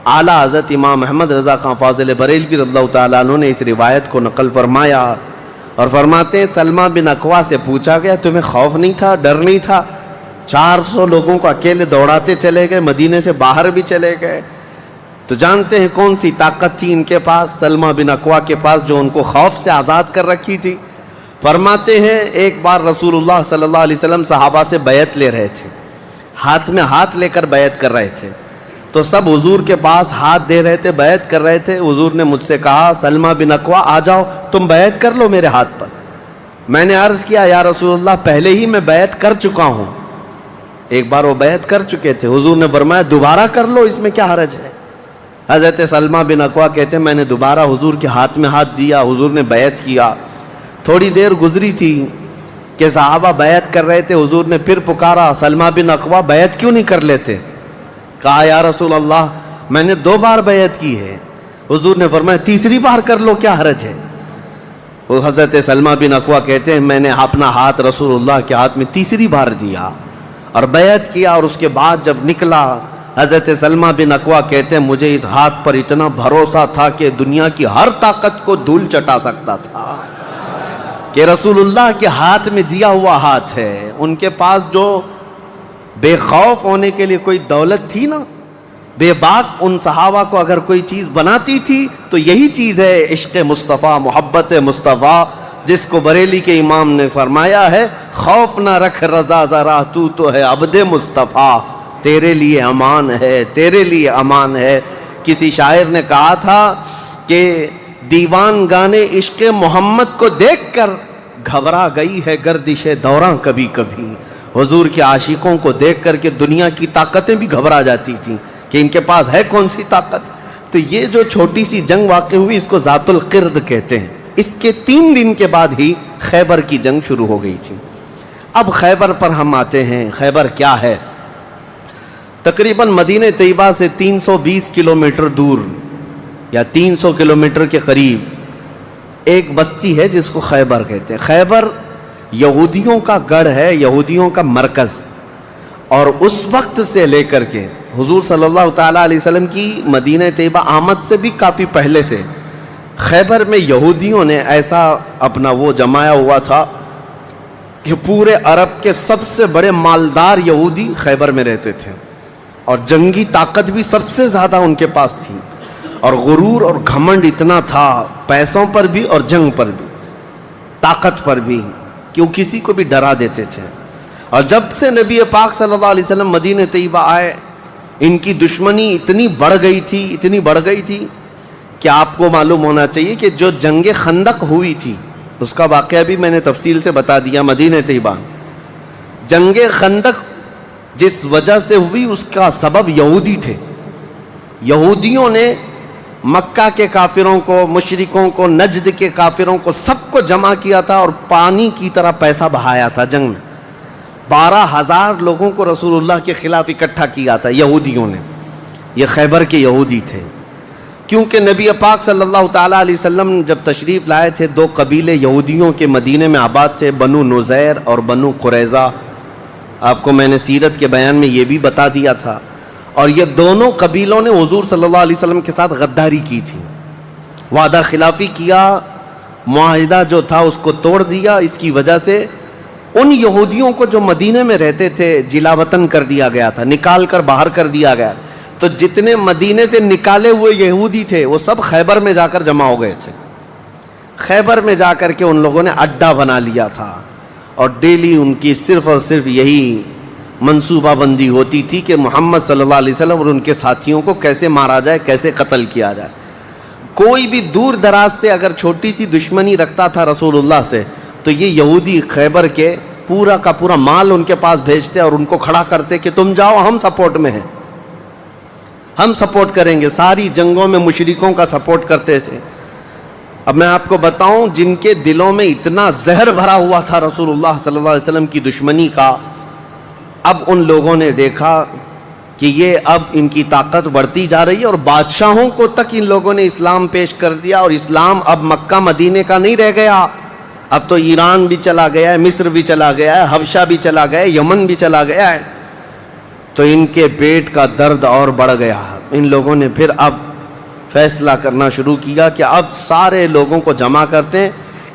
اعلیٰ حضرت امام احمد رضا خان فاضل بریلوی رضی اللہ تعالیٰ عنہ نے اس روایت کو نقل فرمایا اور فرماتے ہیں سلمہ بن اکوع سے پوچھا گیا تمہیں خوف نہیں تھا، ڈر نہیں تھا؟ 400 لوگوں کو اکیلے دوڑاتے چلے گئے، مدینے سے باہر بھی چلے گئے، تو جانتے ہیں کون سی طاقت تھی ان کے پاس، سلمہ بن اکوع کے پاس، جو ان کو خوف سے آزاد کر رکھی تھی۔ فرماتے ہیں ایک بار رسول اللہ صلی اللہ علیہ وسلم صحابہ سے بیعت لے رہے تھے، ہاتھ میں ہاتھ لے کر بیعت کر رہے تھے، تو سب حضور کے پاس ہاتھ دے رہے تھے، بیعت کر رہے تھے۔ حضور نے مجھ سے کہا سلمہ بن اکوع آ جاؤ، تم بیعت کر لو میرے ہاتھ پر۔ میں نے عرض کیا یا رسول اللہ پہلے ہی میں بیعت کر چکا ہوں۔ ایک بار وہ بیعت کر چکے تھے، حضور نے فرمایا دوبارہ کر لو، اس میں کیا حرج ہے؟ حضرت سلمہ بن اکوع کہتے ہیں میں نے دوبارہ حضور کے ہاتھ میں ہاتھ دیا، حضور نے بیعت کیا۔ تھوڑی دیر گزری تھی کہ صحابہ بیعت کر رہے تھے، حضور نے پھر پکارا سلمہ بن اکوع بیعت کیوں نہیں کر لیتے؟ کہا یا رسول اللہ میں نے 2 بار بیعت کی ہے۔ حضور نے فرمایا تیسری بار کر لو، کیا حرج ہے؟ وہ حضرت سلمہ بن اکوع کہتے ہیں میں نے اپنا ہاتھ رسول اللہ کے ہاتھ میں تیسری بار دیا اور بیعت کیا، اور اس کے بعد جب نکلا حضرت سلمہ بن اکوع کہتے ہیں مجھے اس ہاتھ پر اتنا بھروسہ تھا کہ دنیا کی ہر طاقت کو دھول چٹا سکتا تھا، کہ رسول اللہ کے ہاتھ میں دیا ہوا ہاتھ ہے۔ ان کے پاس جو بے خوف ہونے کے لیے کوئی دولت تھی نا، بے باک ان صحابہ کو اگر کوئی چیز بناتی تھی تو یہی چیز ہے عشق مصطفیٰ، محبت مصطفیٰ، جس کو بریلی کے امام نے فرمایا ہے خوف نہ رکھ رضا ذرا تو ہے عبد مصطفیٰ، تیرے لیے امان ہے، تیرے لیے امان ہے۔ کسی شاعر نے کہا تھا کہ دیوان گانے عشق محمد کو دیکھ کر گھبرا گئی ہے گردش دوراں کبھی کبھی۔ حضور کے عاشقوں کو دیکھ کر کے دنیا کی طاقتیں بھی گھبرا جاتی تھیں کہ ان کے پاس ہے کون سی طاقت۔ تو یہ جو چھوٹی سی جنگ واقع ہوئی اس کو ذات القرد کہتے ہیں۔ اس کے 3 دن کے بعد ہی خیبر کی جنگ شروع ہو گئی تھی۔ اب خیبر پر ہم آتے ہیں۔ خیبر کیا ہے؟ تقریباً مدینہ طیبہ سے 320 کلومیٹر دور یا 300 کلومیٹر کے قریب ایک بستی ہے جس کو خیبر کہتے ہیں۔ خیبر یہودیوں کا گڑھ ہے، یہودیوں کا مرکز، اور اس وقت سے لے کر کے حضور صلی اللہ تعالیٰ علیہ وسلم کی مدینہ طیبہ آمد سے بھی کافی پہلے سے خیبر میں یہودیوں نے ایسا اپنا وہ جمایا ہوا تھا کہ پورے عرب کے سب سے بڑے مالدار یہودی خیبر میں رہتے تھے، اور جنگی طاقت بھی سب سے زیادہ ان کے پاس تھی، اور غرور اور گھمنڈ اتنا تھا، پیسوں پر بھی اور جنگ پر بھی، طاقت پر بھی، کہ وہ کسی کو بھی ڈرا دیتے تھے۔ اور جب سے نبی پاک صلی اللہ علیہ وسلم مدینہ طیبہ آئے ان کی دشمنی اتنی بڑھ گئی تھی کہ آپ کو معلوم ہونا چاہیے کہ جو جنگ خندق ہوئی تھی اس کا واقعہ بھی میں نے تفصیل سے بتا دیا۔ مدینہ طیبہ جنگ خندق جس وجہ سے ہوئی اس کا سبب یہودی تھے۔ یہودیوں نے مکہ کے کافروں کو، مشرکوں کو، نجد کے کافروں کو سب کو جمع کیا تھا اور پانی کی طرح پیسہ بہایا تھا جنگ میں۔ 12,000 لوگوں کو رسول اللہ کے خلاف اکٹھا کیا تھا یہودیوں نے۔ یہ خیبر کے یہودی تھے، کیونکہ نبی پاک صلی اللہ تعالیٰ علیہ وسلم جب تشریف لائے تھے 2 قبیلے یہودیوں کے مدینے میں آباد تھے، بنو نذیر اور بنو قریظہ۔ آپ کو میں نے سیرت کے بیان میں یہ بھی بتا دیا تھا، اور یہ دونوں قبیلوں نے حضور صلی اللہ علیہ وسلم کے ساتھ غداری کی تھی، وعدہ خلافی کیا، معاہدہ جو تھا اس کو توڑ دیا۔ اس کی وجہ سے ان یہودیوں کو جو مدینے میں رہتے تھے جلا وطن کر دیا گیا تھا، نکال کر باہر کر دیا گیا۔ تو جتنے مدینے سے نکالے ہوئے یہودی تھے وہ سب خیبر میں جا کر جمع ہو گئے تھے۔ خیبر میں جا کر کے ان لوگوں نے اڈا بنا لیا تھا، اور ڈیلی ان کی صرف اور صرف یہی منصوبہ بندی ہوتی تھی کہ محمد صلی اللہ علیہ وسلم اور ان کے ساتھیوں کو کیسے مارا جائے، کیسے قتل کیا جائے۔ کوئی بھی دور دراز سے اگر چھوٹی سی دشمنی رکھتا تھا رسول اللہ سے تو یہ یہودی خیبر کے پورا کا پورا مال ان کے پاس بھیجتے اور ان کو کھڑا کرتے کہ تم جاؤ، ہم سپورٹ میں ہیں، ہم سپورٹ کریں گے۔ ساری جنگوں میں مشرکوں کا سپورٹ کرتے تھے۔ اب میں آپ کو بتاؤں جن کے دلوں میں اتنا زہر بھرا ہوا تھا رسول اللہ صلی اللہ علیہ وسلم کی دشمنی کا، اب ان لوگوں نے دیکھا کہ یہ اب ان کی طاقت بڑھتی جا رہی ہے، اور بادشاہوں کو تک ان لوگوں نے اسلام پیش کر دیا، اور اسلام اب مکہ مدینے کا نہیں رہ گیا، اب تو ایران بھی چلا گیا ہے، مصر بھی چلا گیا ہے، حبشہ بھی چلا گیا ہے، یمن بھی چلا گیا ہے۔ تو ان کے پیٹ کا درد اور بڑھ گیا، ان لوگوں نے پھر اب فیصلہ کرنا شروع کیا کہ اب سارے لوگوں کو جمع کرتے ہیں.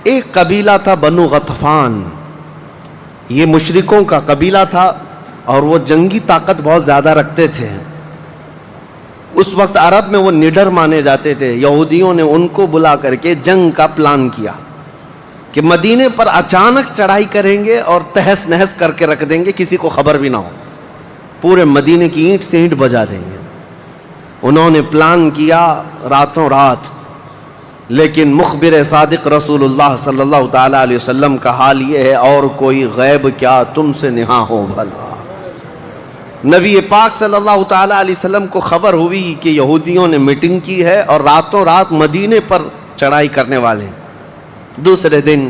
ایک قبیلہ تھا بنو غطفان، یہ مشرکوں کا قبیلہ تھا اور وہ جنگی طاقت بہت زیادہ رکھتے تھے. اس وقت عرب میں وہ نڈر مانے جاتے تھے. یہودیوں نے ان کو بلا کر کے جنگ کا پلان کیا کہ مدینے پر اچانک چڑھائی کریں گے اور تہس نہس کر کے رکھ دیں گے، کسی کو خبر بھی نہ ہو، پورے مدینے کی اینٹ سے اینٹ بجا دیں گے. انہوں نے پلان کیا راتوں رات، لیکن مخبر صادق رسول اللہ صلی اللہ تعالیٰ علیہ وسلم کا حال یہ ہے، اور کوئی غیب کیا تم سے نہا ہو بھلا. نبی پاک صلی اللہ تعالیٰ علیہ وسلم کو خبر ہوئی کہ یہودیوں نے میٹنگ کی ہے اور راتوں رات مدینے پر چڑھائی کرنے والے. دوسرے دن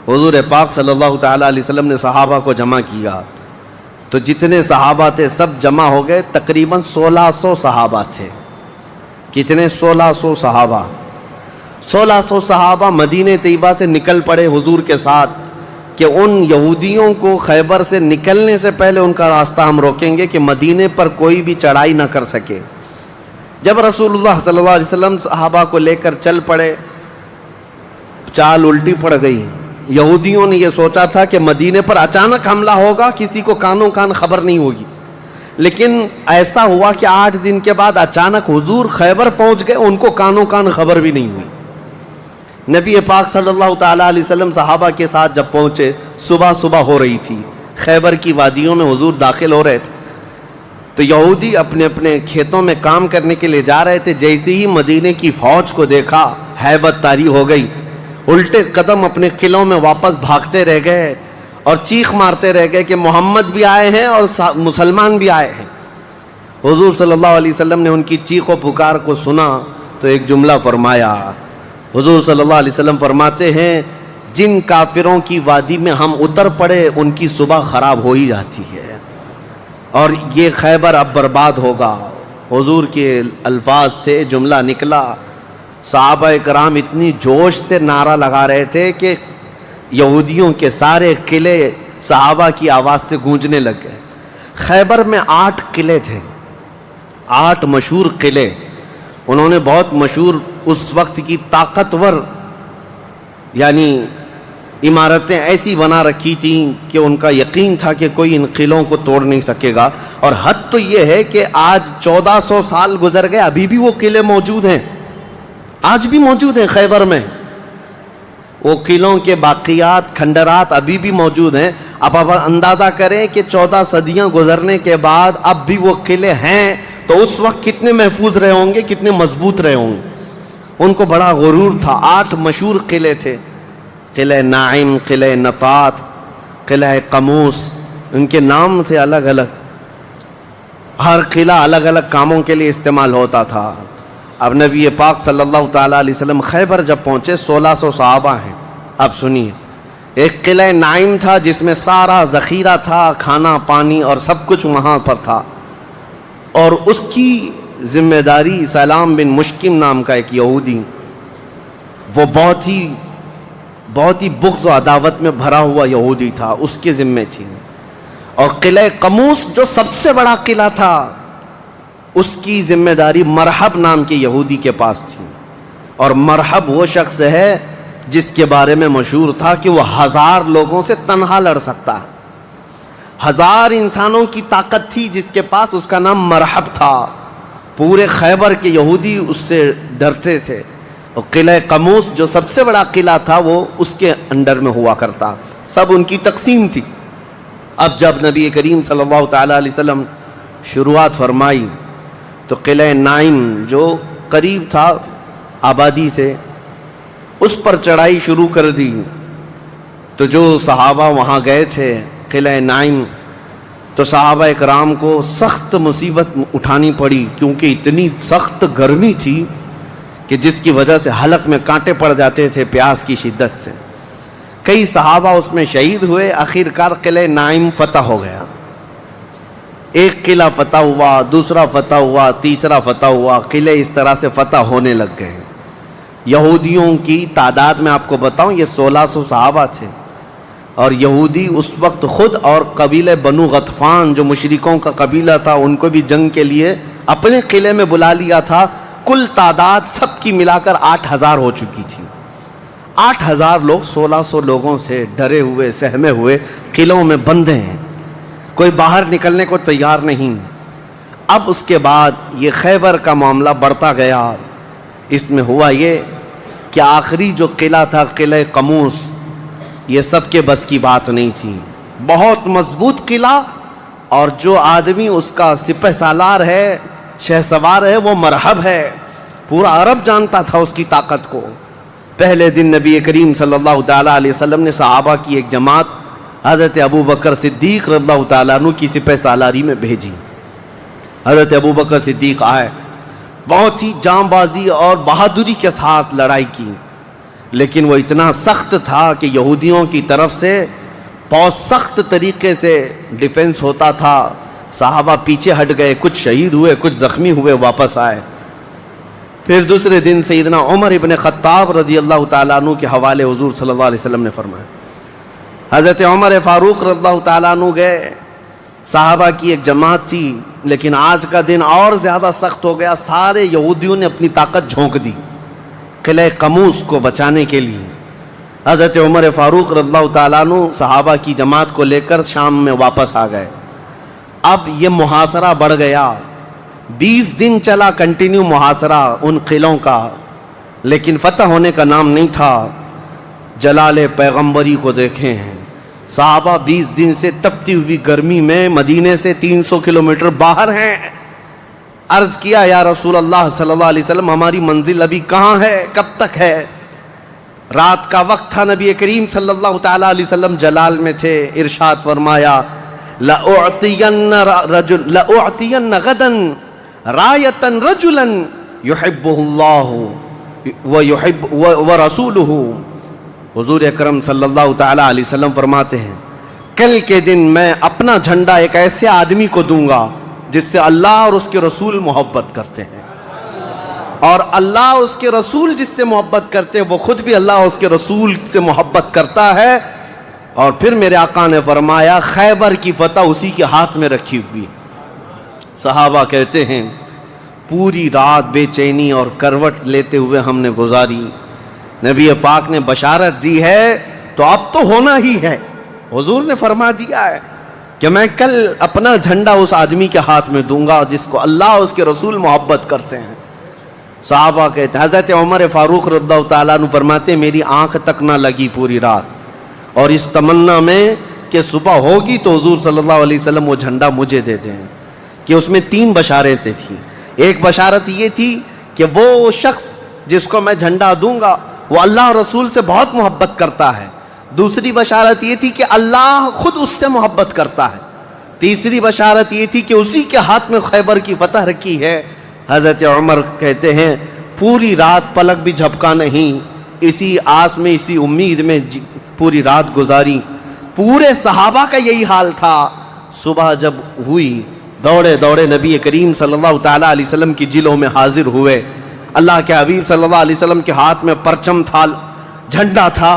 حضور پاک صلی اللہ تعالیٰ علیہ وسلم نے صحابہ کو جمع کیا، تو جتنے صحابہ تھے سب جمع ہو گئے. تقریباً 1600 صحابہ تھے. کتنے؟ 1600 صحابہ. 1600 صحابہ مدینہ طیبہ سے نکل پڑے حضور کے ساتھ کہ ان یہودیوں کو خیبر سے نکلنے سے پہلے ان کا راستہ ہم روکیں گے کہ مدینے پر کوئی بھی چڑھائی نہ کر سکے. جب رسول اللہ صلی اللہ علیہ وسلم صحابہ کو لے کر چل پڑے، چال الٹی پڑ گئی. یہودیوں نے یہ سوچا تھا کہ مدینے پر اچانک حملہ ہوگا، کسی کو کانوں کان خبر نہیں ہوگی، لیکن ایسا ہوا کہ 8 دن کے بعد اچانک حضور خیبر پہنچ گئے، ان کو کانوں کان خبر بھی نہیں ہوئی. نبی پاک صلی اللہ تعالیٰ علیہ وسلم صحابہ کے ساتھ جب پہنچے، صبح ہو رہی تھی، خیبر کی وادیوں میں حضور داخل ہو رہے تھے. تو یہودی اپنے اپنے کھیتوں میں کام کرنے کے لیے جا رہے تھے. جیسے ہی مدینے کی فوج کو دیکھا، ہیبت طاری ہو گئی، الٹے قدم اپنے قلعوں میں واپس بھاگتے رہ گئے اور چیخ مارتے رہ گئے کہ محمد بھی آئے ہیں اور مسلمان بھی آئے ہیں. حضور صلی اللہ علیہ وسلم نے ان کی چیخ و پکار کو سنا تو ایک جملہ فرمایا. حضور صلی اللہ علیہ وسلم فرماتے ہیں، جن کافروں کی وادی میں ہم اتر پڑے ان کی صبح خراب ہو ہی جاتی ہے، اور یہ خیبر اب برباد ہوگا. حضور کے الفاظ تھے، جملہ نکلا. صحابہ کرام اتنی جوش سے نعرہ لگا رہے تھے کہ یہودیوں کے سارے قلعے صحابہ کی آواز سے گونجنے لگ گئے. خیبر میں 8 قلعے تھے، 8 مشہور قلعے. انہوں نے بہت مشہور اس وقت کی طاقتور یعنی عمارتیں ایسی بنا رکھی تھیں کہ ان کا یقین تھا کہ کوئی ان قلعوں کو توڑ نہیں سکے گا. اور حد تو یہ ہے کہ آج 1400 سال گزر گئے، ابھی بھی وہ قلعے موجود ہیں، آج بھی موجود ہیں خیبر میں. وہ قلعوں کے باقیات، کھنڈرات ابھی بھی موجود ہیں. اب آپ اندازہ کریں کہ 14 صدیاں گزرنے کے بعد اب بھی وہ قلعے ہیں تو اس وقت کتنے محفوظ رہے ہوں گے، کتنے مضبوط رہے ہوں گے. ان کو بڑا غرور تھا. 8 مشہور قلعے تھے، قلعہ ناعم، قلعہ نطات، قلعہ قموس. ان کے نام تھے الگ الگ، ہر قلعہ الگ الگ کاموں کے لیے استعمال ہوتا تھا. اب نبی پاک صلی اللہ تعالیٰ علیہ وسلم خیبر جب پہنچے، 1600 صحابہ ہیں. اب سنیے، ایک قلعہ ناعم تھا جس میں سارا ذخیرہ تھا، کھانا پانی اور سب کچھ وہاں پر تھا، اور اس کی ذمہ داری سلام بن مشکم نام کا ایک یہودی، وہ بہت ہی بغض و عداوت میں بھرا ہوا یہودی تھا، اس کے ذمہ تھی. اور قلعہ قموس جو سب سے بڑا قلعہ تھا، اس کی ذمہ داری مرحب نام کے یہودی کے پاس تھی. اور مرحب وہ شخص ہے جس کے بارے میں مشہور تھا کہ وہ 1000 لوگوں سے تنہا لڑ سکتا ہے. 1000 انسانوں کی طاقت تھی جس کے پاس، اس کا نام مرحب تھا. پورے خیبر کے یہودی اس سے ڈرتے تھے. اور قلعہ قموس جو سب سے بڑا قلعہ تھا وہ اس کے انڈر میں ہوا کرتا، سب ان کی تقسیم تھی. اب جب نبی کریم صلی اللہ تعالیٰ علیہ وسلم شروعات فرمائی تو قلعہ ناعم جو قریب تھا آبادی سے، اس پر چڑھائی شروع کر دی. تو جو صحابہ وہاں گئے تھے قلعہ ناعم، تو صحابہ اکرام کو سخت مصیبت اٹھانی پڑی، کیونکہ اتنی سخت گرمی تھی کہ جس کی وجہ سے حلق میں کانٹے پڑ جاتے تھے پیاس کی شدت سے. کئی صحابہ اس میں شہید ہوئے. آخرکار قلعہ ناعم فتح ہو گیا. ایک قلعہ فتح ہوا، دوسرا فتح ہوا، تیسرا فتح ہوا. قلعے اس طرح سے فتح ہونے لگ گئے. یہودیوں کی تعداد میں آپ کو بتاؤں، یہ 1600 صحابہ تھے، اور یہودی اس وقت خود اور قبیلہ بنو غطفان جو مشرکوں کا قبیلہ تھا، ان کو بھی جنگ کے لیے اپنے قلعے میں بلا لیا تھا. کل تعداد سب کی ملا کر 8,000 ہو چکی تھی. 8,000 لوگ 1,600 لوگوں سے ڈرے ہوئے سہمے ہوئے قلعوں میں بندے ہیں, کوئی باہر نکلنے کو تیار نہیں. اب اس کے بعد یہ خیبر کا معاملہ بڑھتا گیا. اس میں ہوا یہ کہ آخری جو قلعہ تھا قلعہ قموس, یہ سب کے بس کی بات نہیں تھی. بہت مضبوط قلعہ, اور جو آدمی اس کا سپہ سالار ہے, شہ سوار ہے, وہ مرحب ہے. پورا عرب جانتا تھا اس کی طاقت کو. پہلے دن نبی کریم صلی اللہ تعالیٰ علیہ وسلم نے صحابہ کی ایک جماعت حضرت ابو بکر صدیق رضی اللہ تعالیٰ عنہ کی سپہ سالاری میں بھیجی. حضرت ابو بکر صدیق آئے, بہت ہی جاں بازی اور بہادری کے ساتھ لڑائی کی, لیکن وہ اتنا سخت تھا کہ یہودیوں کی طرف سے بہت سخت طریقے سے ڈیفنس ہوتا تھا. صحابہ پیچھے ہٹ گئے, کچھ شہید ہوئے, کچھ زخمی ہوئے, واپس آئے. پھر دوسرے دن سیدنا عمر ابن خطاب رضی اللہ تعالیٰ عنہ کے حوالے حضور صلی اللہ علیہ وسلم نے فرمایا. حضرت عمر فاروق رضی اللہ تعالیٰ عنہ گئے, صحابہ کی ایک جماعت تھی, لیکن آج کا دن اور زیادہ سخت ہو گیا. سارے یہودیوں نے اپنی طاقت جھونک دی قلعہ قموس کو بچانے کے لیے. حضرت عمر فاروق رضی اللہ تعالیٰ عنہ صحابہ کی جماعت کو لے کر شام میں واپس آ گئے. اب یہ محاصرہ بڑھ گیا, 20 دن چلا کنٹینیو محاصرہ ان قلعوں کا, لیکن فتح ہونے کا نام نہیں تھا. جلال پیغمبری کو دیکھیں ہیں, صحابہ 20 دن سے تپتی ہوئی گرمی میں مدینے سے 300 کلومیٹر باہر ہیں. عرض کیا یا رسول اللہ صلی اللہ علیہ وسلم, ہماری منزل ابھی کہاں ہے, کب تک ہے؟ رات کا وقت تھا, نبی کریم صلی اللہ تعالیٰ علیہ وسلم جلال میں تھے. ارشاد فرمایا لَأُعْطِيَنَّ غَدًا رَایَةً رَجُلًا يُحِبُّهُ اللَّهُ وَرَسُولُهُ. حضور اکرم صلی اللہ تعالیٰ علیہ وسلم فرماتے ہیں, کل کے دن میں اپنا جھنڈا ایک ایسے آدمی کو دوں گا جس سے اللہ اور اس کے رسول محبت کرتے ہیں, اور اللہ اس کے رسول جس سے محبت کرتے ہیں وہ خود بھی اللہ اور اس کے رسول سے محبت کرتا ہے. اور پھر میرے آقا نے فرمایا خیبر کی فتح اسی کے ہاتھ میں رکھی ہوئی. صحابہ کہتے ہیں پوری رات بے چینی اور کروٹ لیتے ہوئے ہم نے گزاری. نبی پاک نے بشارت دی ہے تو اب تو ہونا ہی ہے. حضور نے فرما دیا ہے کہ میں کل اپنا جھنڈا اس آدمی کے ہاتھ میں دوں گا جس کو اللہ اور اس کے رسول محبت کرتے ہیں. صحابہ کہتے ہیں, حضرت عمر فاروق رضی اللہ تعالیٰ عنہ فرماتے میری آنکھ تک نہ لگی پوری رات, اور اس تمنا میں کہ صبح ہوگی تو حضور صلی اللہ علیہ وسلم وہ جھنڈا مجھے دے دیں. کہ اس میں 3 بشارتیں تھیں. ایک بشارت یہ تھی کہ وہ شخص جس کو میں جھنڈا دوں گا وہ اللہ اور رسول سے بہت محبت کرتا ہے. دوسری بشارت یہ تھی کہ اللہ خود اس سے محبت کرتا ہے. تیسری بشارت یہ تھی کہ اسی کے ہاتھ میں خیبر کی فتح رکھی ہے. حضرت عمر کہتے ہیں پوری رات پلک بھی جھپکا نہیں, اسی آس میں اسی امید میں پوری رات گزاری. پورے صحابہ کا یہی حال تھا. صبح جب ہوئی دوڑے دوڑے نبی کریم صلی اللہ تعالیٰ علیہ وسلم کی جلوں میں حاضر ہوئے. اللہ کے حبیب صلی اللہ علیہ وسلم کے ہاتھ میں پرچم تھا, جھنڈا تھا,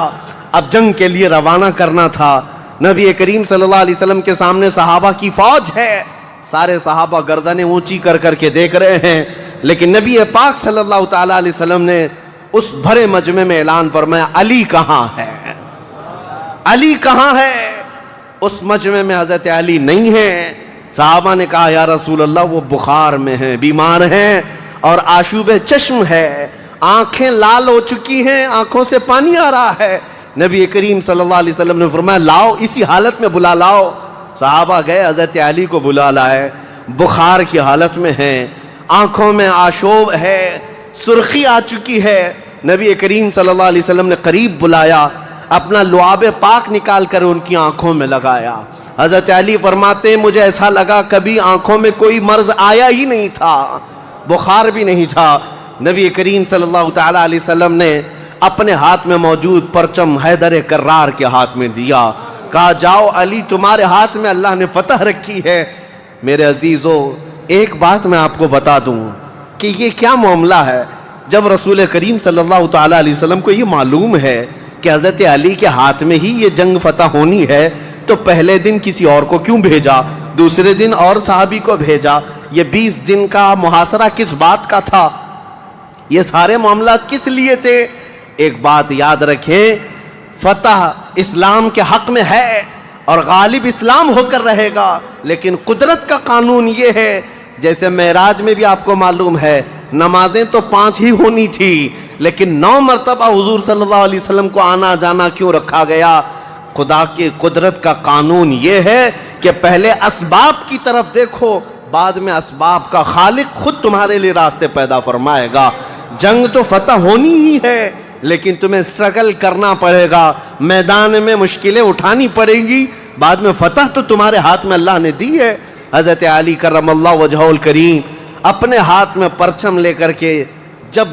اب جنگ کے لیے روانہ کرنا تھا. نبی کریم صلی اللہ علیہ وسلم کے سامنے صحابہ کی فوج ہے. سارے صحابہ گردنیں اونچی کر کر کے دیکھ رہے ہیں, لیکن نبی پاک صلی اللہ تعالیٰ علیہ وسلم نے اس بھرے مجمع میں اعلان فرمایا علی کہاں ہے, علی کہاں ہے. اس مجمع میں حضرت علی نہیں ہیں. صحابہ نے کہا یا رسول اللہ وہ بخار میں ہیں, بیمار ہیں اور آشوب چشم ہے, آنکھیں لال ہو چکی ہیں, آنکھوں سے پانی آ رہا ہے. نبی کریم صلی اللہ علیہ وسلم نے فرمایا لاؤ, اسی حالت میں بلا لاؤ. صحابہ گئے, حضرت علی کو بلا لائے. بخار کی حالت میں ہیں, آنکھوں میں آشوب ہے, سرخی آ چکی ہے. نبی کریم صلی اللہ علیہ وسلم نے قریب بلایا, اپنا لعاب پاک نکال کر ان کی آنکھوں میں لگایا. حضرت علی فرماتے ہیں مجھے ایسا لگا کبھی آنکھوں میں کوئی مرض آیا ہی نہیں تھا, بخار بھی نہیں تھا. نبی کریم صلی اللہ تعالیٰ علیہ وسلم نے اپنے ہاتھ میں موجود پرچم حیدر کرار کے ہاتھ میں دیا, کہا جاؤ علی تمہارے ہاتھ میں اللہ نے فتح رکھی ہے. میرے عزیزو ایک بات میں آپ کو بتا دوں کہ یہ کیا معاملہ ہے. جب رسول کریم صلی اللہ تعالیٰ علیہ وسلم کو یہ معلوم ہے کہ حضرت علی کے ہاتھ میں ہی یہ جنگ فتح ہونی ہے تو پہلے دن کسی اور کو کیوں بھیجا؟ دوسرے دن اور صحابی کو بھیجا. یہ 20 دن کا محاصرہ کس بات کا تھا؟ یہ سارے معاملات کس لیے تھے؟ ایک بات یاد رکھیں، فتح اسلام کے حق میں ہے اور غالب اسلام ہو کر رہے گا، لیکن قدرت کا قانون یہ ہے، جیسے معراج میں بھی آپ کو معلوم ہے نمازیں تو 5 ہی ہونی تھی، لیکن 9 مرتبہ حضور صلی اللہ علیہ وسلم کو آنا جانا کیوں رکھا گیا؟ خدا کی قدرت کا قانون یہ ہے کہ پہلے اسباب کی طرف دیکھو، بعد میں اسباب کا خالق خود تمہارے لیے راستے پیدا فرمائے گا. جنگ تو فتح ہونی ہی ہے، لیکن تمہیں اسٹرگل کرنا پڑے گا، میدان میں مشکلیں اٹھانی پڑیں گی، بعد میں فتح تو تمہارے ہاتھ میں اللہ نے دی ہے. حضرت علی کرم اللہ وجہہ الکریم اپنے ہاتھ میں پرچم لے کر کے جب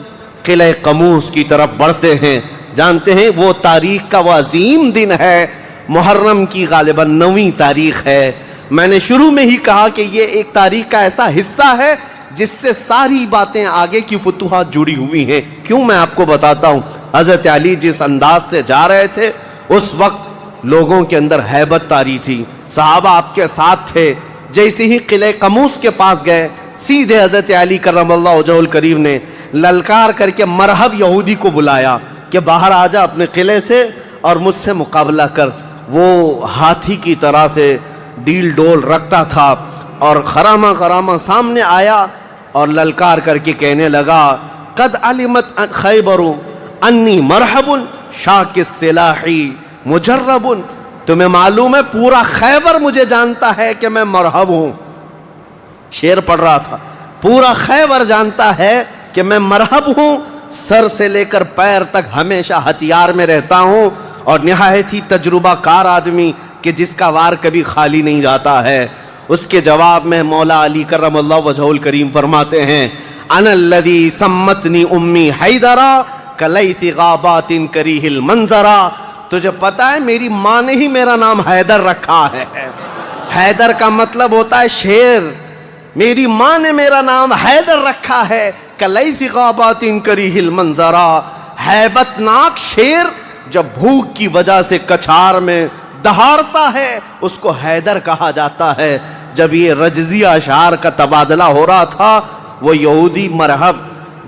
قلعہ قموس کی طرف بڑھتے ہیں، جانتے ہیں وہ تاریخ کا وہ عظیم دن ہے، محرم کی غالباً 9ویں تاریخ ہے. میں نے شروع میں ہی کہا کہ یہ ایک تاریخ کا ایسا حصہ ہے جس سے ساری باتیں آگے کی فتوحات جڑی ہوئی ہیں. کیوں؟ میں آپ کو بتاتا ہوں. حضرت علی جس انداز سے جا رہے تھے اس وقت لوگوں کے اندر ہیبت طاری تھی، صحابہ آپ کے ساتھ تھے. جیسے ہی قلعہ قموس کے پاس گئے، سیدھے حضرت علی کرم اللہ وجہہ الکریم نے للکار کر کے مرحب یہودی کو بلایا کہ باہر آ جا اپنے قلعے سے اور مجھ سے مقابلہ کر. وہ ہاتھی کی طرح سے ڈیل ڈول رکھتا تھا اور خرامہ سامنے آیا اور للکار کر کے کہنے لگا قد علمت خیبر انی مرحب شاک السلاح مجرب. تمہیں معلوم ہے پورا خیبر مجھے جانتا ہے کہ میں مرحب ہوں. شعر پڑھ رہا تھا، پورا خیبر جانتا ہے کہ میں مرحب ہوں، سر سے لے کر پیر تک ہمیشہ ہتھیار میں رہتا ہوں، اور نہایت ہی تجربہ کار آدمی کہ جس کا وار کبھی خالی نہیں جاتا ہے. اس کے جواب میں مولا علی کرم اللہ وجہہ الکریم فرماتے ہیں انا الذی سمتنی امی حیدرا کلیث غابات کریہ المنظرا. تجھے پتا ہے میری ماں نے ہی میرا نام حیدر رکھا ہے. حیدر کا مطلب ہوتا ہے شیر. میری ماں نے میرا نام حیدر رکھا ہے کلیث غابات کریہ المنظرا. ہیبت ناک شیر جب بھوک کی وجہ سے کچھار میں دہاڑتا ہے اس کو حیدر کہا جاتا ہے. جب یہ رجزی اشعار کا تبادلہ ہو رہا تھا، وہ یہودی مرحب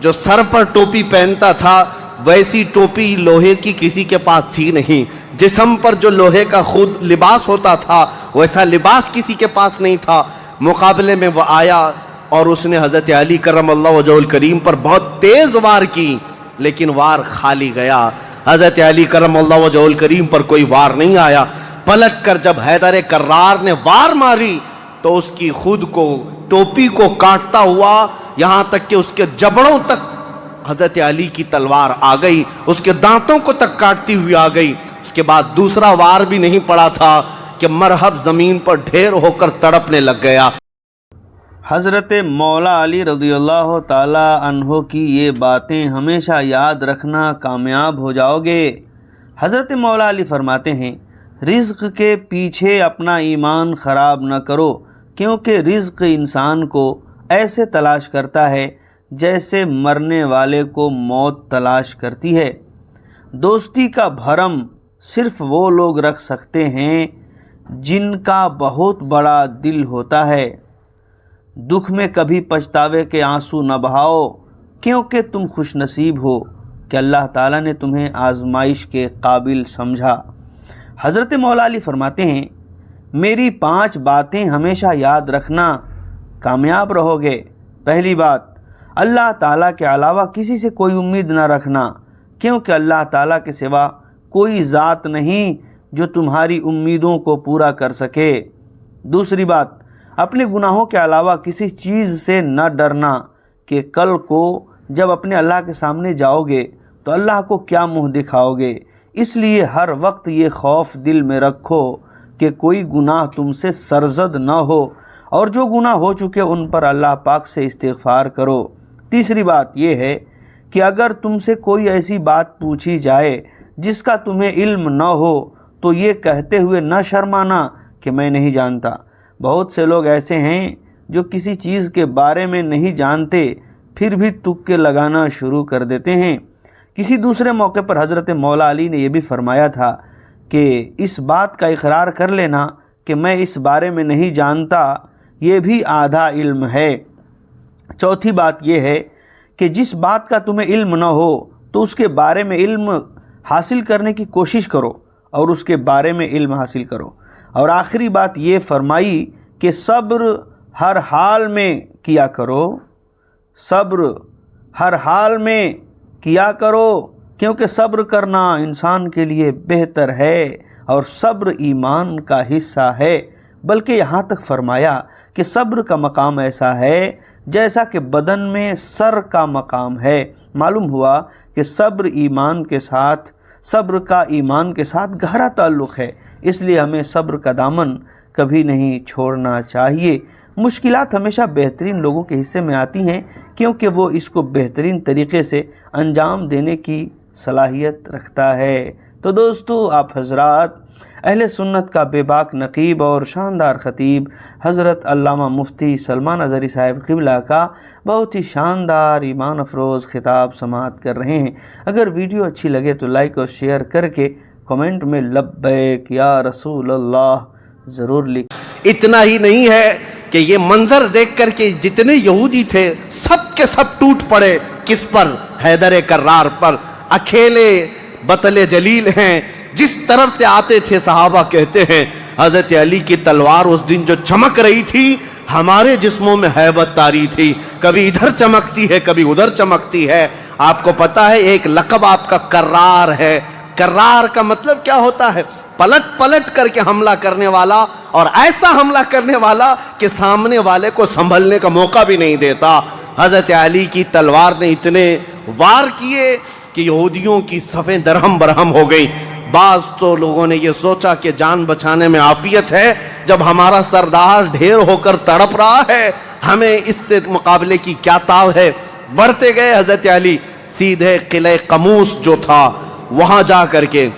جو سر پر ٹوپی پہنتا تھا ویسی ٹوپی لوہے کی کسی کے پاس تھی نہیں، جسم پر جو لوہے کا خود لباس ہوتا تھا ویسا لباس کسی کے پاس نہیں تھا. مقابلے میں وہ آیا اور اس نے حضرت علی کرم اللہ وجہہ الکریم پر بہت تیز وار کی، لیکن وار خالی گیا. حضرت علی کرم اللہ وجہہ الکریم پر کوئی وار نہیں آیا. پلٹ کر جب حیدر کرار نے وار ماری تو اس کی خود کو ٹوپی کو کاٹتا ہوا یہاں تک کہ اس کے جبڑوں تک حضرت علی کی تلوار آ گئی، اس کے دانتوں کو تک کاٹتی ہوئی آ گئی. اس کے بعد دوسرا وار بھی نہیں پڑا تھا کہ مرحب زمین پر ڈھیر ہو کر تڑپنے لگ گیا. حضرت مولا علی رضی اللہ تعالی عنہ کی یہ باتیں ہمیشہ یاد رکھنا، کامیاب ہو جاؤ گے. حضرت مولا علی فرماتے ہیں رزق کے پیچھے اپنا ایمان خراب نہ کرو، کیونکہ رزق انسان کو ایسے تلاش کرتا ہے جیسے مرنے والے کو موت تلاش کرتی ہے. دوستی کا بھرم صرف وہ لوگ رکھ سکتے ہیں جن کا بہت بڑا دل ہوتا ہے. دکھ میں کبھی پچھتاوے کے آنسو نہ بہاؤ، کیونکہ تم خوش نصیب ہو کہ اللہ تعالیٰ نے تمہیں آزمائش کے قابل سمجھا. حضرت مولا علی فرماتے ہیں میری 5 باتیں ہمیشہ یاد رکھنا، کامیاب رہو گے. پہلی بات، اللہ تعالیٰ کے علاوہ کسی سے کوئی امید نہ رکھنا، کیونکہ اللہ تعالیٰ کے سوا کوئی ذات نہیں جو تمہاری امیدوں کو پورا کر سکے. دوسری بات، اپنے گناہوں کے علاوہ کسی چیز سے نہ ڈرنا کہ کل کو جب اپنے اللہ کے سامنے جاؤ گے تو اللہ کو کیا منہ دکھاؤ گے. اس لیے ہر وقت یہ خوف دل میں رکھو کہ کوئی گناہ تم سے سرزد نہ ہو، اور جو گناہ ہو چکے ان پر اللہ پاک سے استغفار کرو. تیسری بات یہ ہے کہ اگر تم سے کوئی ایسی بات پوچھی جائے جس کا تمہیں علم نہ ہو تو یہ کہتے ہوئے نہ شرمانا کہ میں نہیں جانتا. بہت سے لوگ ایسے ہیں جو کسی چیز کے بارے میں نہیں جانتے پھر بھی تکے لگانا شروع کر دیتے ہیں. کسی دوسرے موقع پر حضرت مولا علی نے یہ بھی فرمایا تھا کہ اس بات کا اقرار کر لینا کہ میں اس بارے میں نہیں جانتا، یہ بھی آدھا علم ہے۔ چوتھی بات یہ ہے کہ جس بات کا تمہیں علم نہ ہو تو اس کے بارے میں علم حاصل کرنے کی کوشش کرو اور اس کے بارے میں علم حاصل کرو۔ اور آخری بات یہ فرمائی کہ صبر ہر حال میں کیا کرو، صبر ہر حال میں کیا کرو، کیونکہ صبر کرنا انسان کے لیے بہتر ہے اور صبر ایمان کا حصہ ہے۔ بلکہ یہاں تک فرمایا کہ صبر کا مقام ایسا ہے جیسا کہ بدن میں سر کا مقام ہے۔ معلوم ہوا کہ صبر کا ایمان کے ساتھ گہرا تعلق ہے، اس لیے ہمیں صبر کا دامن کبھی نہیں چھوڑنا چاہیے۔ مشکلات ہمیشہ بہترین لوگوں کے حصے میں آتی ہیں کیونکہ وہ اس کو بہترین طریقے سے انجام دینے کی صلاحیت رکھتا ہے۔ تو دوستو، آپ حضرات اہل سنت کا بے باک نقیب اور شاندار خطیب حضرت علامہ مفتی سلمان اظہری صاحب قبلہ کا بہت ہی شاندار ایمان افروز خطاب سماعت کر رہے ہیں۔ اگر ویڈیو اچھی لگے تو لائک اور شیئر کر کے کمنٹ میں لبیک یا رسول اللہ ضرور لکھ۔ اتنا ہی نہیں ہے کہ یہ منظر دیکھ کر کے جتنے یہودی تھے سب کے سب ٹوٹ پڑے۔ کس پر؟ حیدر کرار پر۔ اکیلے بطل جلیل ہیں، جس طرف سے آتے تھے صحابہ کہتے ہیں حضرت علی کی تلوار اس دن جو چمک رہی تھی ہمارے جسموں میں ہیبت طاری تھی، کبھی ادھر چمکتی ہے کبھی ادھر چمکتی ہے۔ آپ کو پتا ہے ایک لقب آپ کا کرار ہے۔ کرار کا مطلب کیا ہوتا ہے؟ پلٹ پلٹ کر کے حملہ کرنے والا، اور ایسا حملہ کرنے والا کہ سامنے والے کو سنبھلنے کا موقع بھی نہیں دیتا۔ حضرت علی کی تلوار نے اتنے وار کیے کہ یہودیوں کی صفیں درہم برہم ہو گئی۔ بعض تو لوگوں نے یہ سوچا کہ جان بچانے میں عافیت ہے، جب ہمارا سردار ڈھیر ہو کر تڑپ رہا ہے ہمیں اس سے مقابلے کی کیا تاو ہے۔ بڑھتے گئے حضرت علی، سیدھے قلعہ قموس جو تھا وہاں جا کر کے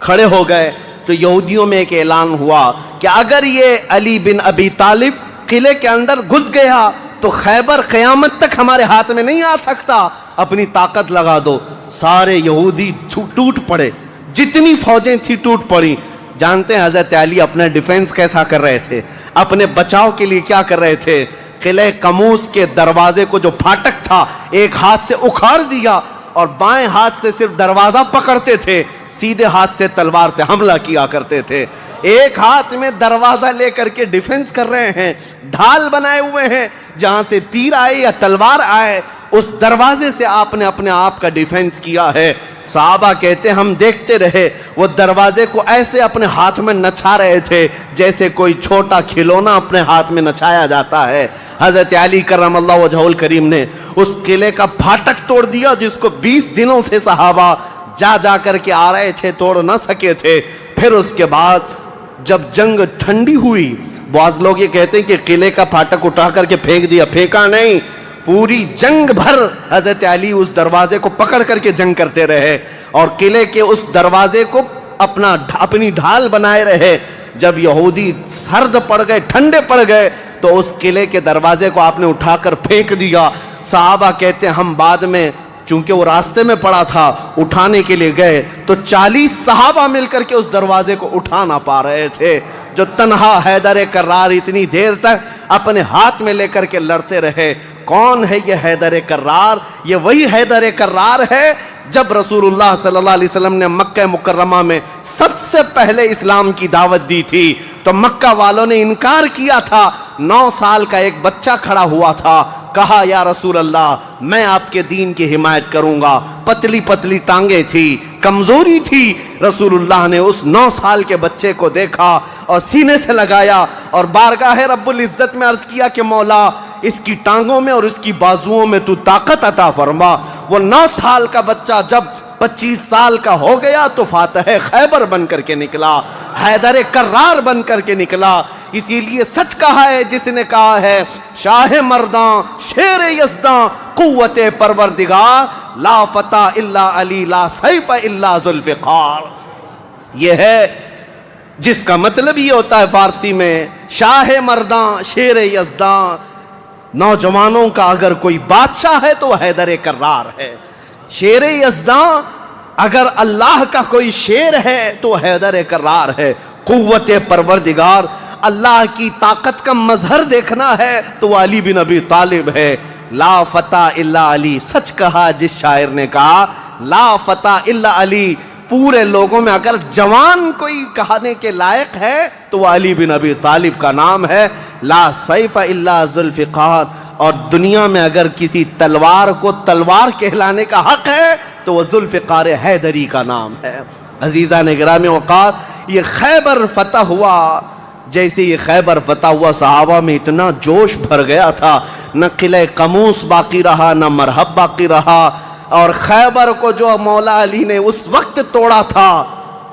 کھڑے ہو گئے تو یہودیوں میں ایک اعلان ہوا کہ اگر یہ علی بن ابی طالب قلعے کے اندر گھس گیا تو خیبر قیامت تک ہمارے ہاتھ میں نہیں آ سکتا، اپنی طاقت لگا دو۔ سارے یہودی ٹوٹ پڑے، جتنی فوجیں تھی ٹوٹ پڑی۔ جانتے ہیں حضرت علی اپنا ڈیفنس کیسا کر رہے تھے، اپنے بچاؤ کے لیے کیا کر رہے تھے؟ قلعہ قموس کے دروازے کو جو پھاٹک تھا ایک ہاتھ سے اکھاڑ دیا اور بائیں ہاتھ سے صرف دروازہ پکڑتے تھے، سیدھے ہاتھ سے تلوار سے حملہ کیا کرتے تھے۔ ایک ہاتھ میں دروازہ لے کر کے ڈیفنس کر رہے ہیں، ڈھال بنائے ہوئے ہیں، جہاں سے تیر آئے یا تلوار آئے اس دروازے سے آپ نے اپنے آپ کا ڈیفنس کیا ہے۔ صحابہ کہتے ہیں ہم دیکھتے رہے، وہ دروازے کو ایسے اپنے ہاتھ میں نچھا رہے تھے جیسے کوئی چھوٹا کھلونا اپنے ہاتھ میں نچھایا جاتا ہے۔ حضرت علی کرم اللہ وجہہ الکریم نے اس قلعے کا پھاٹک توڑ دیا جس کو 20 دنوں سے صحابہ جا کر کے آ رہے تھے، توڑ نہ سکے تھے۔ پھر اس کے بعد جب جنگ ٹھنڈی ہوئی، بعض لوگ یہ کہتے ہیں کہ قلعے کا پھاٹک اٹھا کر کے پھینک دیا، پھینکا نہیں، پوری جنگ بھر حضرت علی اس دروازے کو پکڑ کر کے جنگ کرتے رہے اور قلعے کے اس دروازے کو اپنی ڈھال بنائے رہے۔ جب یہودی سرد پڑ گئے، ٹھنڈے پڑ گئے تو اس قلعے کے دروازے کو آپ نے اٹھا کر پھینک دیا۔ صحابہ کہتے ہیں ہم بعد میں، چونکہ وہ راستے میں پڑا تھا، اٹھانے کے لیے گئے تو 40 صحابہ مل کر کے اس دروازے کو اٹھا نہ پا رہے تھے۔ جو تنہا حیدر کرار اتنی دیر تک اپنے ہاتھ میں لے کر کے لڑتے رہے۔ کون ہے یہ حیدر کرار؟ یہ وہی حیدر کرار ہے جب رسول اللہ صلی اللہ علیہ وسلم نے مکہ مکرمہ میں سب سے پہلے اسلام کی دعوت دی تھی تو مکہ والوں نے انکار کیا تھا۔ 9 سال کا ایک بچہ کھڑا ہوا تھا، کہا یا رسول اللہ میں آپ کے دین کی حمایت کروں گا۔ پتلی پتلی ٹانگیں تھی، کمزوری تھی۔ رسول اللہ نے اس 9 سال کے بچے کو دیکھا اور سینے سے لگایا اور بارگاہ رب العزت میں عرض کیا کہ مولا اس کی ٹانگوں میں اور اس کی بازوؤں میں تو طاقت عطا فرما۔ وہ 9 سال کا بچہ جب 25 سال کا ہو گیا تو فاتح خیبر بن کر کے نکلا، حیدر کرار بن کر کے نکلا۔ اسی لیے سچ کہا ہے جس نے کہا ہے شاہ مرداں شیر یزداں قوت پروردگار، لا فتح الا علی لا سیف الا ذوالفقار۔ یہ ہے جس کا مطلب یہ ہوتا ہے فارسی میں شاہ مرداں شیر یزداں، نوجوانوں کا اگر کوئی بادشاہ ہے تو وہ حیدر کرار ہے۔ شیر یزداں اگر اللہ کا کوئی شیر ہے تو حیدر کرار ہے۔ قوت پروردگار اللہ کی طاقت کا مظہر دیکھنا ہے تو وہ علی بن ابی طالب ہے. لا فتح الا علی. سچ کہا جس شاعر نے کہا لا فتح الا علی. پورے لوگوں میں اگر جوان کوئی کہنے کے لائق ہے تو وہ علی بن ابی طالب کا نام ہے. لا سیف الا ذوالفقار. اور دنیا میں اگر کسی تلوار کو تلوار کہلانے کا حق ہے تو وہ ذوالفقار حیدری کا نام ہے. عزیزان گرامی وقار، یہ خیبر فتح ہوا. جیسے یہ خیبر فتح ہوا صحابہ میں اتنا جوش بھر گیا تھا، نہ قلعہ قموس باقی رہا نہ مرحب باقی رہا. اور خیبر کو جو مولا علی نے اس وقت توڑا تھا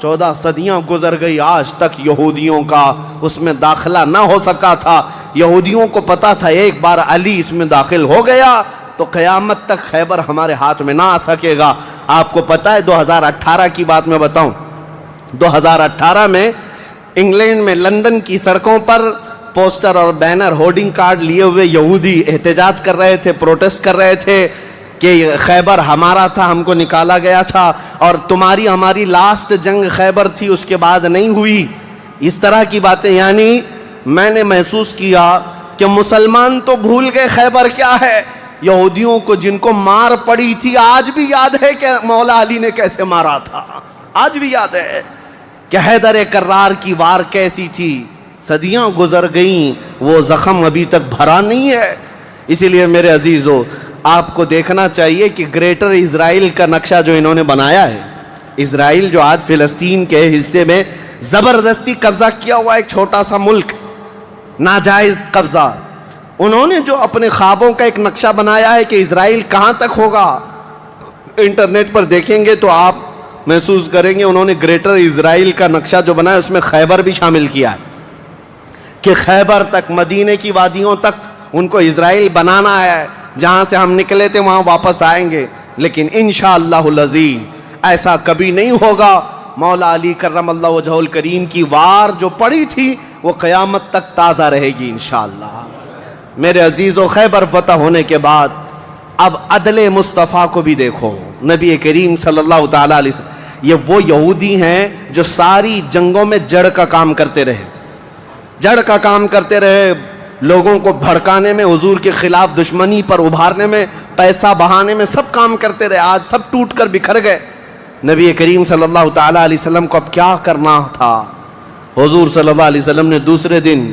14 صدیاں گزر گئی، آج تک یہودیوں کا اس میں داخلہ نہ ہو سکا تھا. یہودیوں کو پتا تھا ایک بار علی اس میں داخل ہو گیا تو قیامت تک خیبر ہمارے ہاتھ میں نہ آ سکے گا. آپ کو پتا ہے 2018 کی بات میں بتاؤں، 2018 میں انگلینڈ میں لندن کی سڑکوں پر پوسٹر اور بینر ہورڈنگ کارڈ لیے ہوئے یہودی احتجاج کر رہے تھے، پروٹیسٹ کر رہے تھے کہ خیبر ہمارا تھا، ہم کو نکالا گیا تھا، اور تمہاری ہماری لاسٹ جنگ خیبر تھی، اس کے بعد نہیں ہوئی. اس طرح کی باتیں. یعنی میں نے محسوس کیا کہ مسلمان تو بھول گئے خیبر کیا ہے. یہودیوں کو جن کو مار پڑی تھی آج بھی یاد ہے کہ مولا علی نے کیسے مارا تھا. آج بھی یاد ہے کہ حیدر کرار کی وار کیسی تھی. صدیاں گزر گئیں، وہ زخم ابھی تک بھرا نہیں ہے. اسی لیے میرے عزیزو، آپ کو دیکھنا چاہیے کہ گریٹر اسرائیل کا نقشہ جو انہوں نے بنایا ہے، اسرائیل جو آج فلسطین کے حصے میں زبردستی قبضہ کیا ہوا ایک چھوٹا سا ملک، ناجائز قبضہ، انہوں نے جو اپنے خوابوں کا ایک نقشہ بنایا ہے کہ اسرائیل کہاں تک ہوگا. انٹرنیٹ پر دیکھیں گے تو آپ محسوس کریں گے انہوں نے گریٹر اسرائیل کا نقشہ جو بنایا اس میں خیبر بھی شامل کیا ہے کہ خیبر تک، مدینے کی وادیوں تک ان کو اسرائیل بنانا ہے. جہاں سے ہم نکلے تھے وہاں واپس آئیں گے، لیکن انشاءاللہ العزیز ایسا کبھی نہیں ہوگا. مولا علی کرم اللہ وجہہ الکریم کی وار جو پڑی تھی وہ قیامت تک تازہ رہے گی انشاءاللہ. میرے عزیزو، خیبر فتح ہونے کے بعد اب عدل مصطفیٰ کو بھی دیکھو. نبی کریم صلی اللہ تعالیٰ علیہ وسلم یہ وہ یہودی ہیں جو ساری جنگوں میں جڑ کا کام کرتے رہے، جڑ کا کام کرتے رہے، لوگوں کو بھڑکانے میں، حضور کے خلاف دشمنی پر ابھارنے میں، پیسہ بہانے میں، سب کام کرتے رہے. آج سب ٹوٹ کر بکھر گئے. نبی کریم صلی اللہ تعالیٰ علیہ وسلم کو اب کیا کرنا تھا. حضور صلی اللہ علیہ وسلم نے دوسرے دن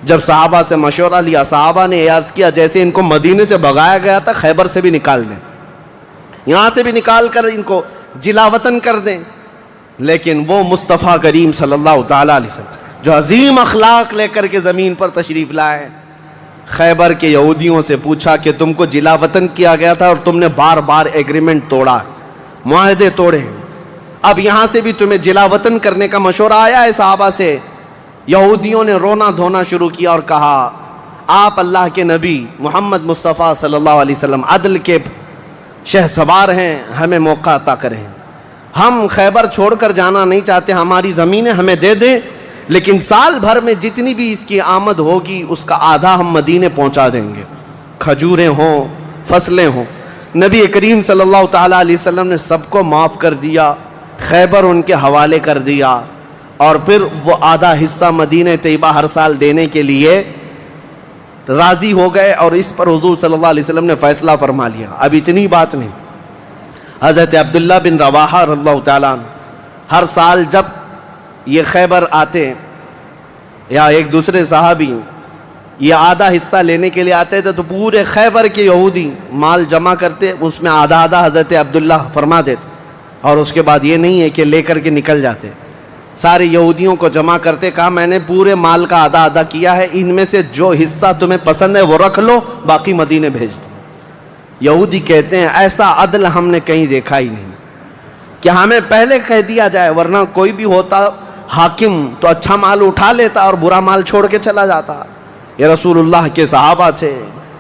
جب صحابہ سے مشورہ لیا، صحابہ نے عرض کیا جیسے ان کو مدینے سے بھگایا گیا تھا خیبر سے بھی نکال دیں، یہاں سے بھی نکال کر ان کو جلا وطن کر دیں. لیکن وہ مصطفیٰ کریم صلی اللہ تعالیٰ علیہ وسلم جو عظیم اخلاق لے کر کے زمین پر تشریف لائے، خیبر کے یہودیوں سے پوچھا کہ تم کو جلا وطن کیا گیا تھا اور تم نے بار بار ایگریمنٹ توڑا، معاہدے توڑے، اب یہاں سے بھی تمہیں جلا وطن کرنے کا مشورہ آیا ہے صحابہ سے. یہودیوں نے رونا دھونا شروع کیا اور کہا آپ اللہ کے نبی محمد مصطفیٰ صلی اللہ علیہ وسلم عدل کے شہسوار ہیں، ہمیں موقع عطا کریں. ہم خیبر چھوڑ کر جانا نہیں چاہتے، ہماری زمینیں ہمیں دے دیں، لیکن سال بھر میں جتنی بھی اس کی آمد ہوگی اس کا آدھا ہم مدینے پہنچا دیں گے، کھجوریں ہوں، فصلیں ہوں. نبی کریم صلی اللہ تعالیٰ علیہ وسلم نے سب کو معاف کر دیا، خیبر ان کے حوالے کر دیا، اور پھر وہ آدھا حصہ مدینہ طیبہ ہر سال دینے کے لیے راضی ہو گئے. اور اس پر حضور صلی اللہ علیہ وسلم نے فیصلہ فرما لیا. اب اتنی بات نہیں، حضرت عبداللہ بن رواحہ رضی اللہ تعالیٰ عنہ ہر سال جب یہ خیبر آتے یا ایک دوسرے صحابی یہ آدھا حصہ لینے کے لیے آتے تھے تو پورے خیبر کے یہودی مال جمع کرتے، اس میں آدھا آدھا حضرت عبداللہ فرما دیتے، اور اس کے بعد یہ نہیں ہے کہ لے کر کے نکل جاتے، سارے یہودیوں کو جمع کرتے، کہا میں نے پورے مال کا آدھا آدھا کیا ہے، ان میں سے جو حصہ تمہیں پسند ہے وہ رکھ لو، باقی مدینے بھیج دو. یہودی کہتے ہیں ایسا عدل ہم نے کہیں دیکھا ہی نہیں کہ ہمیں پہلے کہہ دیا جائے، ورنہ کوئی بھی ہوتا حاکم تو اچھا مال اٹھا لیتا اور برا مال چھوڑ کے چلا جاتا. یہ رسول اللہ کے صحابہ تھے،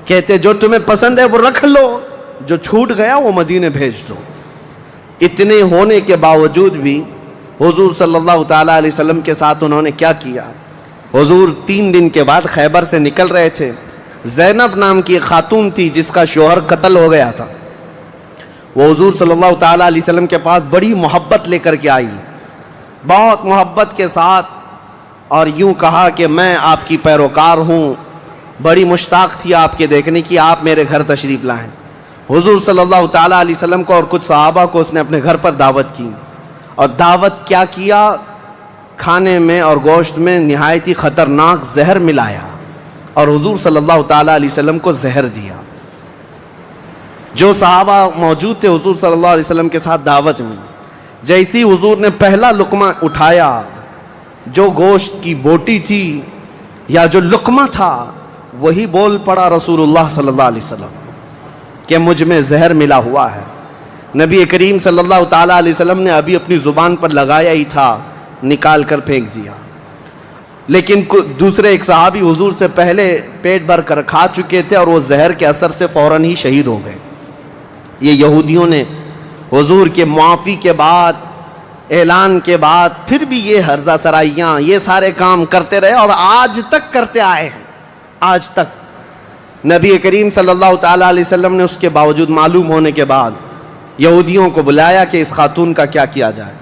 کہتے جو تمہیں پسند ہے وہ رکھ لو، جو چھوٹ گیا وہ مدینے بھیج دو. اتنے ہونے کے باوجود بھی حضور صلی اللہ تعالیٰ علیہ وسلم کے ساتھ انہوں نے کیا کیا. حضور 3 دن کے بعد خیبر سے نکل رہے تھے. زینب نام کی ایک خاتون تھی جس کا شوہر قتل ہو گیا تھا، وہ حضور صلی اللہ تعالیٰ علیہ وسلم کے پاس بڑی محبت لے کر کے آئی، بہت محبت کے ساتھ، اور یوں کہا کہ میں آپ کی پیروکار ہوں، بڑی مشتاق تھی آپ کے دیکھنے کی، آپ میرے گھر تشریف لائیں۔ حضور صلی اللہ تعالیٰ علیہ وسلم کو اور کچھ صحابہ کو اس نے اپنے گھر پر دعوت کی، اور دعوت کیا کیا، کھانے میں اور گوشت میں نہایت ہی خطرناک زہر ملایا اور حضور صلی اللہ تعالیٰ علیہ وسلم کو زہر دیا۔ جو صحابہ موجود تھے حضور صلی اللہ علیہ وسلم کے ساتھ دعوت میں، جیسی حضور نے پہلا لقمہ اٹھایا، جو گوشت کی بوٹی تھی یا جو لقمہ تھا، وہی بول پڑا رسول اللہ صلی اللہ علیہ وسلم کہ مجھ میں زہر ملا ہوا ہے۔ نبی کریم صلی اللہ تعالیٰ علیہ وسلم نے ابھی اپنی زبان پر لگایا ہی تھا، نکال کر پھینک دیا، لیکن دوسرے ایک صحابی حضور سے پہلے پیٹ بھر کر کھا چکے تھے اور وہ زہر کے اثر سے فوراً ہی شہید ہو گئے۔ یہ یہودیوں نے حضور کے معافی کے بعد، اعلان کے بعد، پھر بھی یہ ہرزہ سرائیاں، یہ سارے کام کرتے رہے اور آج تک کرتے آئے ہیں۔ آج تک نبی کریم صلی اللہ تعالیٰ علیہ وسلم نے اس کے باوجود، معلوم ہونے کے بعد، یہودیوں کو بلایا کہ اس خاتون کا کیا کیا جائے۔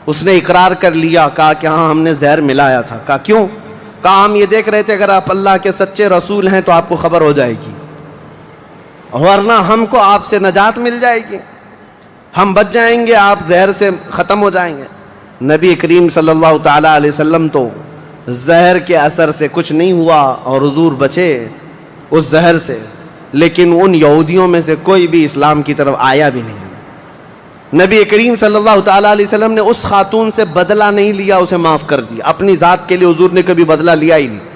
اس نے اقرار کر لیا، کہا کہ ہاں ہم نے زہر ملایا تھا۔ کہا کیوں؟ کہا ہم یہ دیکھ رہے تھے اگر آپ اللہ کے سچے رسول ہیں تو آپ کو خبر ہو جائے گی، ورنہ ہم کو آپ سے نجات مل جائے گی، ہم بچ جائیں گے، آپ زہر سے ختم ہو جائیں گے۔ نبی کریم صلی اللہ تعالیٰ علیہ وسلم تو زہر کے اثر سے کچھ نہیں ہوا اور حضور بچے اس زہر سے، لیکن ان یہودیوں میں سے کوئی بھی اسلام کی طرف آیا بھی نہیں۔ نبی کریم صلی اللہ تعالیٰ علیہ وسلم نے اس خاتون سے بدلہ نہیں لیا، اسے معاف کر دیا۔ اپنی ذات کے لیے حضور نے کبھی بدلہ لیا ہی نہیں۔